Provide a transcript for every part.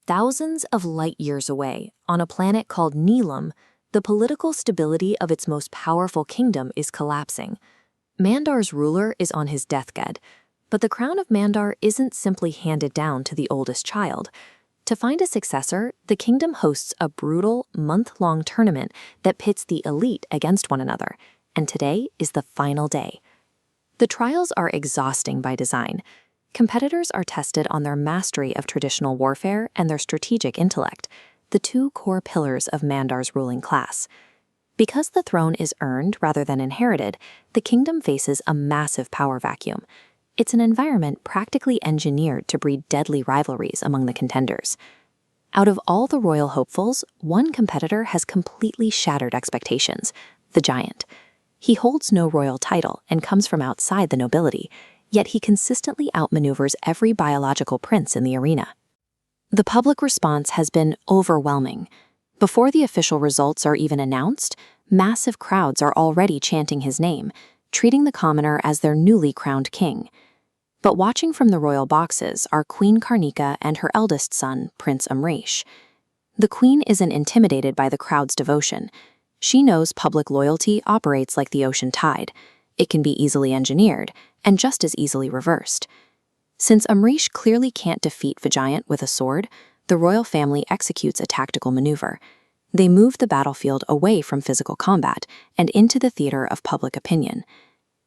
Thousands of light years away, on a planet called Neelam, the political stability of its most powerful kingdom is collapsing. Mandar's ruler is on his deathbed, but the crown of Mandar isn't simply handed down to the oldest child. To find a successor, the kingdom hosts a brutal, month-long tournament that pits the elite against one another, and today is the final day. The trials are exhausting by design. Competitors are tested on their mastery of traditional warfare and their strategic intellect, the two core pillars of Mandar's ruling class. Because the throne is earned rather than inherited, the kingdom faces a massive power vacuum. It's an environment practically engineered to breed deadly rivalries among the contenders. Out of all the royal hopefuls, one competitor has completely shattered expectations: Vijayant. He holds no royal title and comes from outside the nobility, yet he consistently outmaneuvers every biological prince in the arena. The public response has been overwhelming. Before the official results are even announced, massive crowds are already chanting his name, treating the commoner as their newly crowned king. But watching from the royal boxes are Queen Karnika and her eldest son, Prince Amrish. The queen isn't intimidated by the crowd's devotion. She knows public loyalty operates like the ocean tide. It can be easily engineered, and just as easily reversed. Since Amrish clearly can't defeat Vijayant with a sword, the royal family executes a tactical maneuver. They move the battlefield away from physical combat and into the theater of public opinion.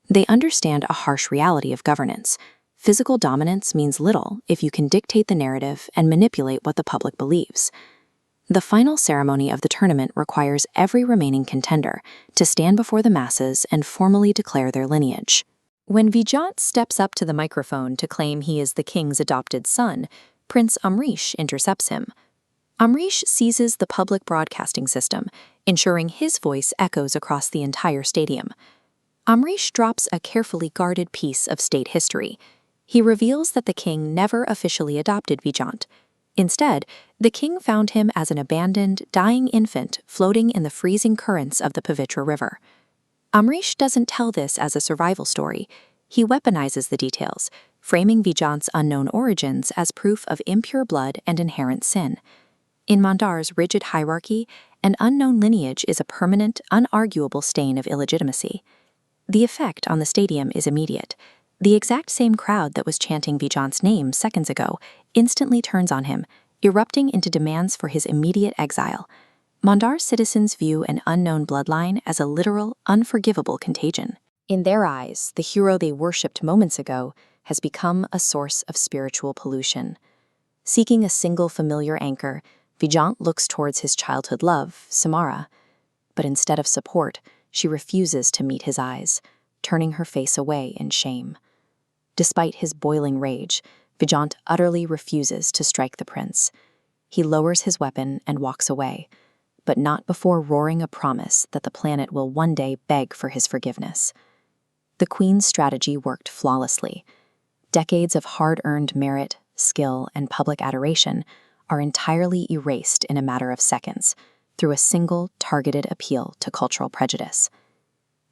They understand a harsh reality of governance. Physical dominance means little if you can dictate the narrative and manipulate what the public believes. The final ceremony of the tournament requires every remaining contender to stand before the masses and formally declare their lineage. When Vijayant steps up to the microphone to claim he is the king's adopted son, Prince Amrish intercepts him. Amrish seizes the public broadcasting system, ensuring his voice echoes across the entire stadium. Amrish drops a carefully guarded piece of state history. He reveals that the king never officially adopted Vijayant. Instead, the king found him as an abandoned, dying infant floating in the freezing currents of the Pavitra River. Amrish doesn't tell this as a survival story. He weaponizes the details, framing Vijayant's unknown origins as proof of impure blood and inherent sin. In Mandar's rigid hierarchy, an unknown lineage is a permanent, unarguable stain of illegitimacy. The effect on the stadium is immediate. The exact same crowd that was chanting Vijayant's name seconds ago instantly turns on him, erupting into demands for his immediate exile. Mandar's citizens view an unknown bloodline as a literal, unforgivable contagion. In their eyes, the hero they worshipped moments ago has become a source of spiritual pollution. Seeking a single familiar anchor, Vijayant looks towards his childhood love, Samara. But instead of support, she refuses to meet his eyes, turning her face away in shame. Despite his boiling rage, Vijayant utterly refuses to strike the prince. He lowers his weapon and walks away, but not before roaring a promise that the planet will one day beg for his forgiveness. The queen's strategy worked flawlessly. Decades of hard-earned merit, skill, and public adoration are entirely erased in a matter of seconds through a single, targeted appeal to cultural prejudice.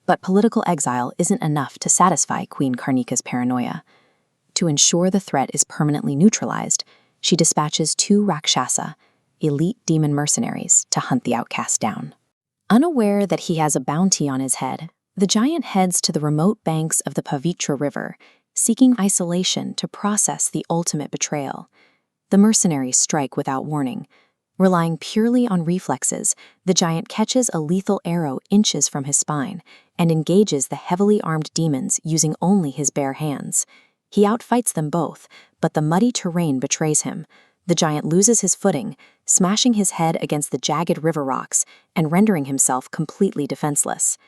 But political exile isn't enough to satisfy Queen Karnika's paranoia. To ensure the threat is permanently neutralized, she dispatches 2 Rakshasa, elite demon mercenaries, to hunt the outcast down. Unaware that he has a bounty on his head, the giant heads to the remote banks of the Pavitra River, seeking isolation to process the ultimate betrayal. The mercenaries strike without warning. Relying purely on reflexes, the giant catches a lethal arrow inches from his spine and engages the heavily armed demons using only his bare hands. He outfights them both, but the muddy terrain betrays him. The giant loses his footing, smashing his head against the jagged river rocks and rendering himself completely defenseless.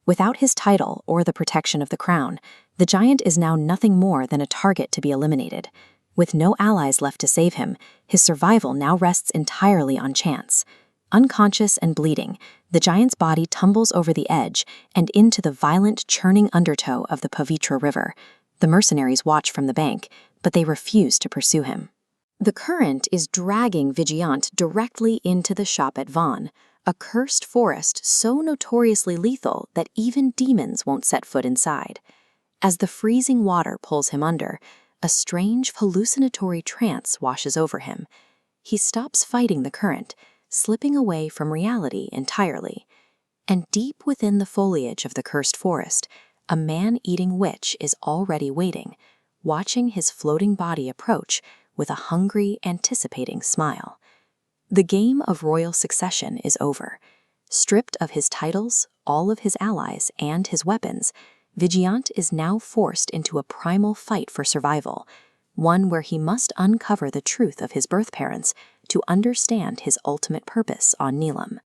Without his title or the protection of the crown, the giant is now nothing more than a target to be eliminated. With no allies left to save him, his survival now rests entirely on chance. Unconscious and bleeding, the giant's body tumbles over the edge and into the violent, churning undertow of the Pavitra River. The mercenaries watch from the bank, but they refuse to pursue him. The current is dragging Vijayant directly into the shop at Vaughn, a cursed forest so notoriously lethal that even demons won't set foot inside. As the freezing water pulls him under, a strange hallucinatory trance washes over him. He stops fighting the current, slipping away from reality entirely. And deep within the foliage of the cursed forest, a man-eating witch is already waiting, watching his floating body approach with a hungry, anticipating smile. The game of royal succession is over. Stripped of his titles, all of his allies, and his weapons, Vijayant is now forced into a primal fight for survival, one where he must uncover the truth of his birth parents to understand his ultimate purpose on Neelam.